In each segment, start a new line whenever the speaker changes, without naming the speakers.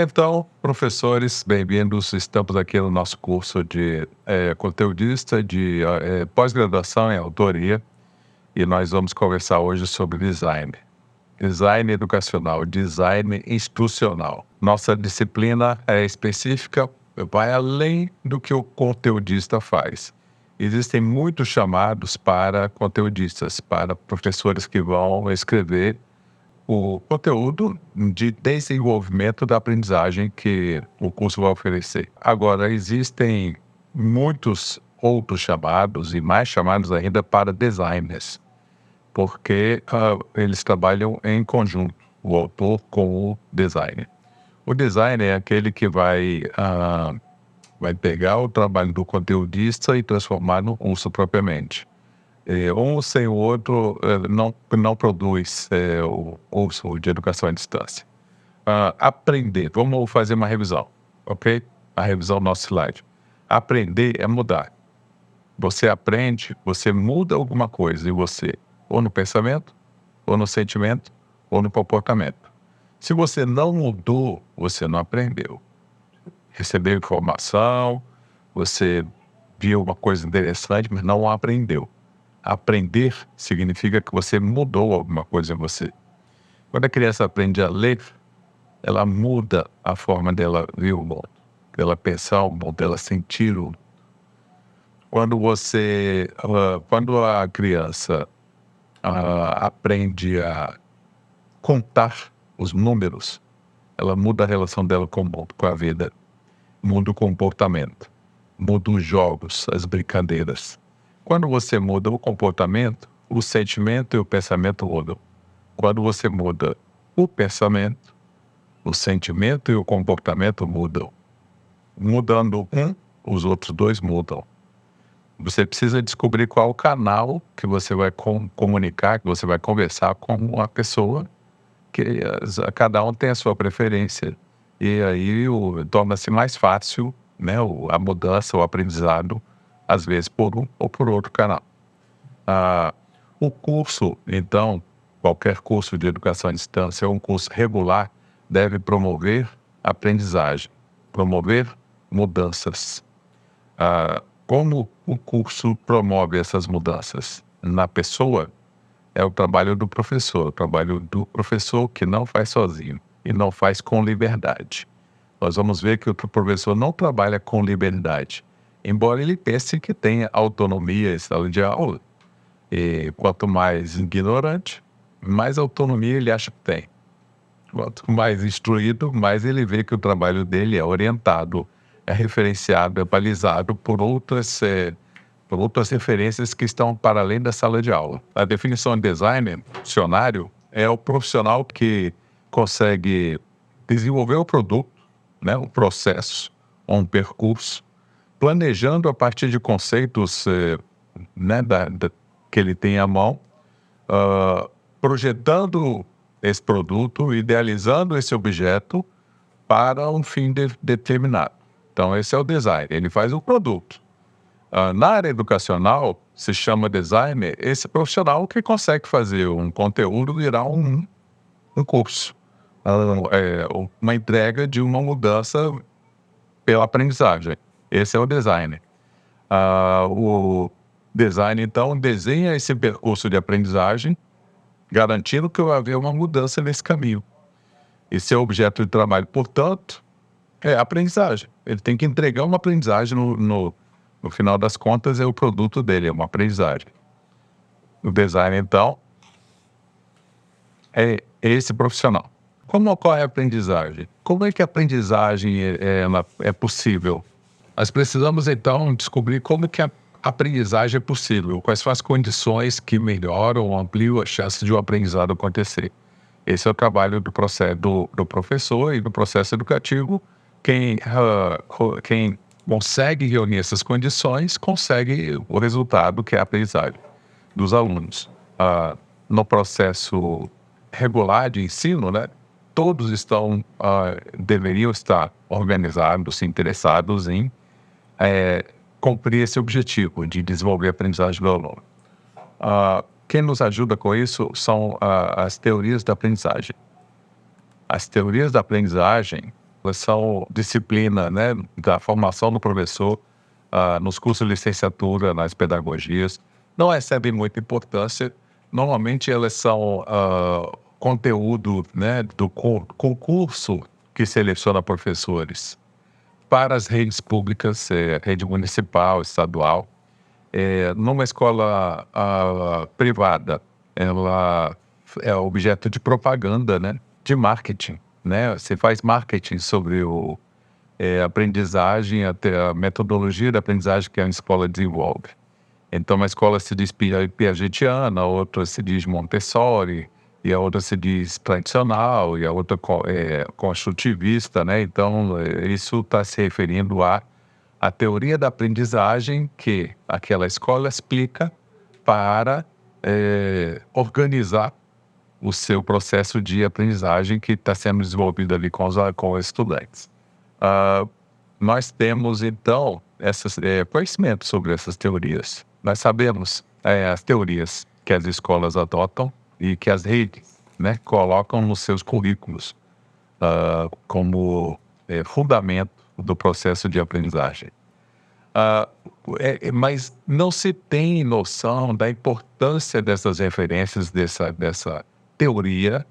Então, professores, bem-vindos. Estamos aqui no nosso curso de conteudista de pós-graduação em autoria e nós vamos conversar hoje sobre design. Design educacional, design institucional. Nossa disciplina é específica, vai além do que o conteudista faz. Existem muitos chamados para conteudistas, para professores que vão escrever o conteúdo de desenvolvimento da aprendizagem que o curso vai oferecer. Agora, existem muitos outros chamados e mais chamados ainda para designers, porque eles trabalham em conjunto, o autor com o designer. O designer é aquele que vai pegar o trabalho do conteudista e transformar no curso propriamente. Um sem o outro não produz o curso de educação à distância. Aprender, vamos fazer uma revisão, ok? A revisão do nosso slide. Aprender é mudar. Você aprende, você muda alguma coisa em você, ou no pensamento, ou no sentimento, ou no comportamento. Se você não mudou, você não aprendeu. Recebeu informação, você viu uma coisa interessante, mas não aprendeu. Aprender significa que você mudou alguma coisa em você. Quando a criança aprende a ler, ela muda a forma dela ver o mundo, dela pensar o mundo, dela sentir o mundo. Quando a criança aprende a contar os números, ela muda a relação dela com o mundo, com a vida, muda o comportamento, muda os jogos, as brincadeiras. Quando você muda o comportamento, o sentimento e o pensamento mudam. Quando você muda o pensamento, o sentimento e o comportamento mudam. Mudando um, os outros dois mudam. Você precisa descobrir qual o canal que você vai comunicar, que você vai conversar com uma pessoa, que cada um tem a sua preferência. E aí torna-se mais fácil, né, a mudança, o aprendizado, às vezes por um ou por outro canal. O curso, então, qualquer curso de educação à distância ou um curso regular, deve promover aprendizagem, promover mudanças. Como o curso promove essas mudanças? Na pessoa, é o trabalho do professor, que não faz sozinho e não faz com liberdade. Nós vamos ver que o professor não trabalha com liberdade, embora ele pense que tenha autonomia em sala de aula. E quanto mais ignorante, mais autonomia ele acha que tem. Quanto mais instruído, mais ele vê que o trabalho dele é orientado, é referenciado, é balizado por outras referências que estão para além da sala de aula. A definição de designer, dicionário, é o profissional que consegue desenvolver o produto, né, um processo, ou um percurso, planejando a partir de conceitos né, que ele tem à mão, projetando esse produto, idealizando esse objeto para um fim determinado. Então, esse é o design, ele faz o produto. Na área educacional, se chama designer esse profissional que consegue fazer um conteúdo virar um curso. Uma entrega de uma mudança pela aprendizagem. Esse é o designer. O design, então, desenha esse percurso de aprendizagem, garantindo que vai haver uma mudança nesse caminho. E seu objeto de trabalho, portanto, é a aprendizagem. Ele tem que entregar uma aprendizagem no final das contas, é o produto dele, é uma aprendizagem. O design, então, é esse profissional. Como ocorre a aprendizagem? Como é que a aprendizagem é possível? Nós precisamos, então, descobrir como que a aprendizagem é possível, quais são as condições que melhoram ou ampliam a chance de um aprendizado acontecer. Esse é o trabalho do professor e do processo educativo. Quem consegue reunir essas condições, consegue o resultado que é a aprendizagem dos alunos. No processo regular de ensino, né, todos deveriam estar organizados, interessados em cumprir esse objetivo de desenvolver a aprendizagem do aluno. Quem nos ajuda com isso são as teorias da aprendizagem. As teorias da aprendizagem Elas são disciplina, né, da formação do professor, nos cursos de licenciatura, nas pedagogias. Não recebem muita importância. Normalmente elas são, conteúdo, né, do concurso que seleciona professores para as redes públicas, rede municipal, estadual. Numa escola, privada, ela é objeto de propaganda, né, de marketing, né. Você faz marketing sobre aprendizagem, até a metodologia da aprendizagem que a escola desenvolve. Então uma escola se diz piagetiana, a outra se diz Montessori, e a outra se diz tradicional, e a outra construtivista, né. Então, isso está se referindo à teoria da aprendizagem que aquela escola explica para, organizar o seu processo de aprendizagem que está sendo desenvolvido ali com os estudantes. Ah, Nós temos então conhecimento sobre essas teorias. Nós sabemos, as teorias que as escolas adotam e que as redes, né, colocam nos seus currículos, como, fundamento do processo de aprendizagem. Ah, mas não se tem noção da importância dessas referências, dessa teoria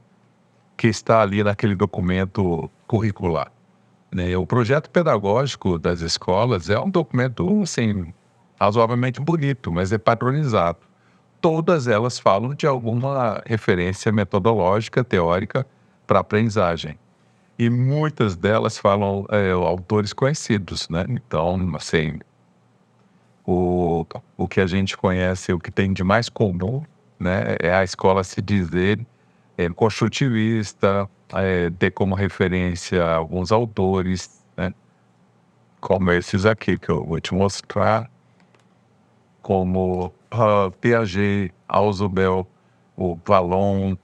que está ali naquele documento curricular, né. O projeto pedagógico das escolas é um documento, assim, razoavelmente bonito, mas é padronizado. Todas elas falam de alguma referência metodológica, teórica, para aprendizagem. E muitas delas falam, autores conhecidos, né. Então, assim, o o que a gente conhece, o que tem de mais comum, né, é a escola se dizer, construtivista, ter como referência alguns autores, né, como esses aqui que eu vou te mostrar, como, Piaget, Ausubel, o Vallon,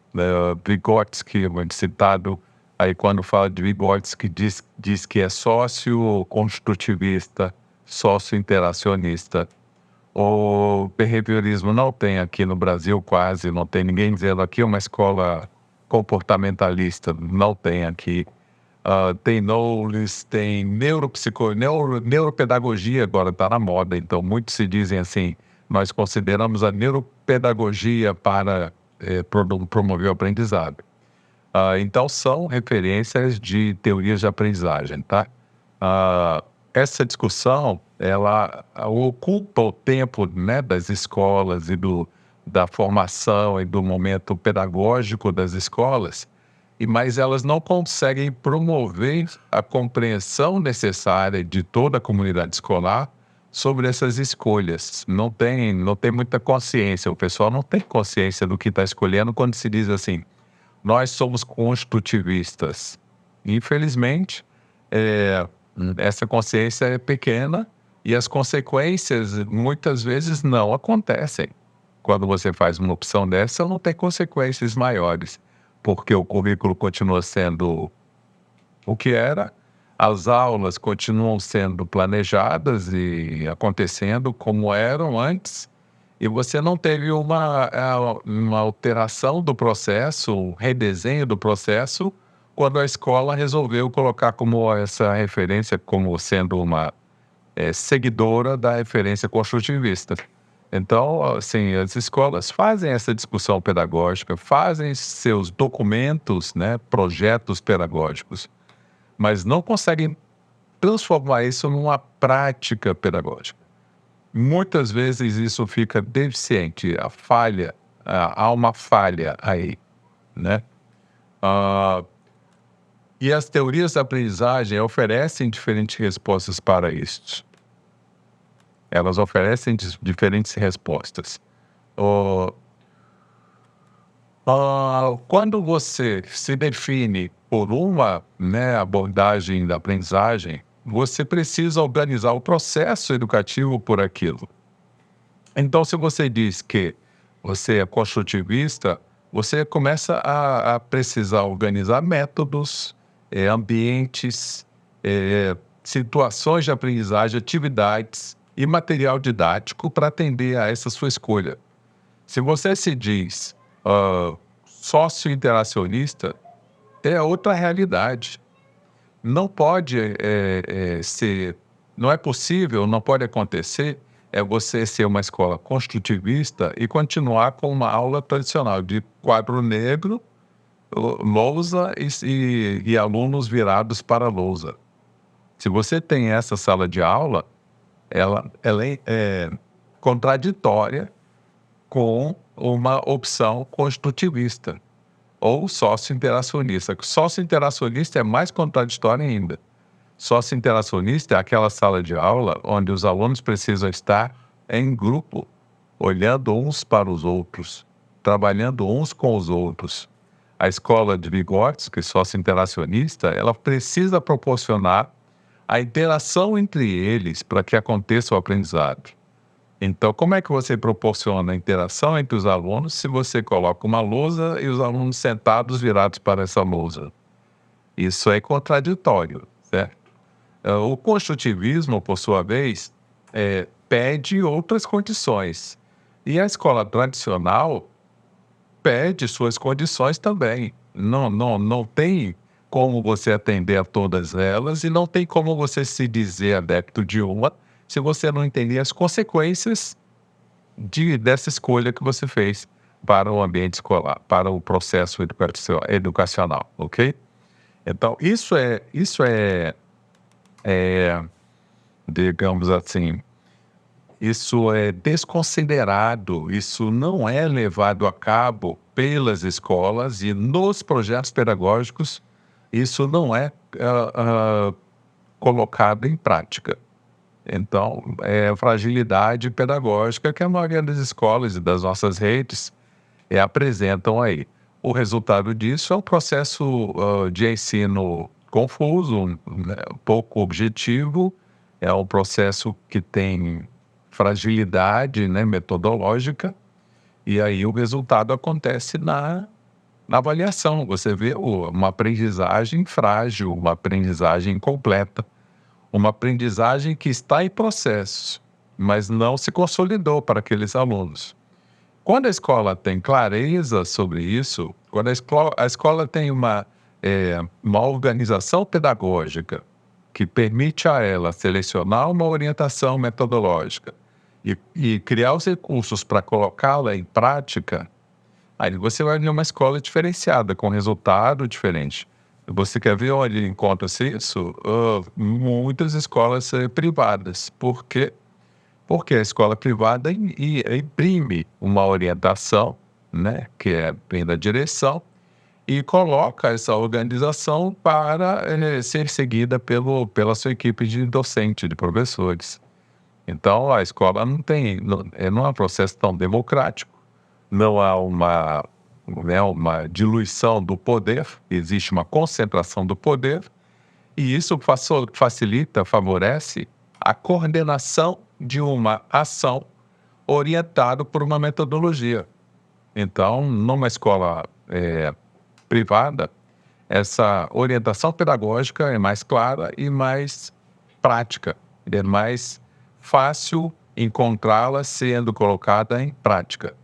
Vygotsky, muito citado. Aí quando fala de Vygotsky diz que é sócio-construtivista, sócio-interacionista. O behaviorismo não tem aqui no Brasil, quase não tem ninguém dizendo aqui uma escola comportamentalista, não tem aqui. Tem Knowles, tem neuropedagogia agora está na moda, então muitos se dizem assim: "Nós consideramos a neuropedagogia para, promover o aprendizado". Então são referências de teorias de aprendizagem, tá. Essa discussão, ela ocupa o tempo, né, das escolas e da formação e do momento pedagógico das escolas, mas elas não conseguem promover a compreensão necessária de toda a comunidade escolar sobre essas escolhas. Não tem muita consciência, o pessoal não tem consciência do que está escolhendo quando se diz assim: "Nós somos construtivistas". Infelizmente, essa consciência é pequena e as consequências muitas vezes não acontecem. Quando você faz uma opção dessa, não tem consequências maiores, porque o currículo continua sendo o que era, as aulas continuam sendo planejadas e acontecendo como eram antes, e você não teve uma alteração do processo, um redesenho do processo, quando a escola resolveu colocar como essa referência como sendo uma, seguidora da referência construtivista. Então, assim, as escolas fazem essa discussão pedagógica, fazem seus documentos, né, projetos pedagógicos, mas não conseguem transformar isso numa prática pedagógica. Muitas vezes isso fica deficiente, há uma falha aí, né. Ah, e as teorias da aprendizagem oferecem diferentes respostas para isso. Elas oferecem diferentes respostas. Oh, quando você se define por uma, né, abordagem da aprendizagem, você precisa organizar o processo educativo por aquilo. Então, se você diz que você é construtivista, você começa a precisar organizar métodos, ambientes, situações de aprendizagem, atividades e material didático para atender a essa sua escolha. Se você se diz, sócio-interacionista, é outra realidade. não pode ser, não é possível, não pode acontecer, você ser uma escola construtivista e continuar com uma aula tradicional de quadro negro, lousa e alunos virados para a lousa. Se você tem essa sala de aula, ela é contraditória com uma opção construtivista ou sócio-interacionista. Sócio-interacionista é mais contraditório ainda. Sócio-interacionista é aquela sala de aula onde os alunos precisam estar em grupo, olhando uns para os outros, trabalhando uns com os outros. A escola de Vygotsky, sócio-interacionista, ela precisa proporcionar a interação entre eles para que aconteça o aprendizado. Então, como é que você proporciona a interação entre os alunos se você coloca uma lousa e os alunos sentados virados para essa lousa? Isso é contraditório, certo? O construtivismo, por sua vez, pede outras condições. E a escola tradicional pede suas condições também. Não tem como você atender a todas elas e não tem como você se dizer adepto de uma se você não entender as consequências dessa escolha que você fez para o ambiente escolar, para o processo educacional, ok? Então, é, digamos assim, isso é desconsiderado, isso não é levado a cabo pelas escolas e nos projetos pedagógicos, isso não é colocado em prática. Então, é a fragilidade pedagógica que a maioria das escolas e das nossas redes apresentam aí. O resultado disso é um processo de ensino confuso, né, pouco objetivo, é um processo que tem fragilidade, né, metodológica, e aí o resultado acontece na avaliação. Você vê uma aprendizagem frágil, uma aprendizagem incompleta, uma aprendizagem que está em processo, mas não se consolidou para aqueles alunos. Quando a escola tem clareza sobre isso, quando a escola tem uma organização pedagógica que permite a ela selecionar uma orientação metodológica e criar os recursos para colocá-la em prática, aí você vai ver uma escola diferenciada, com resultado diferente. Você quer ver onde encontra-se isso? Muitas escolas privadas. Por quê? Porque a escola privada imprime uma orientação, né, que vem da direção, e coloca essa organização para ser seguida pela sua equipe de docente, de professores. Então, a escola não é um processo tão democrático, não há uma diluição do poder, existe uma concentração do poder, e isso facilita, favorece a coordenação de uma ação orientada por uma metodologia. Então, numa escola privada, essa orientação pedagógica é mais clara e mais prática, é mais fácil encontrá-la sendo colocada em prática.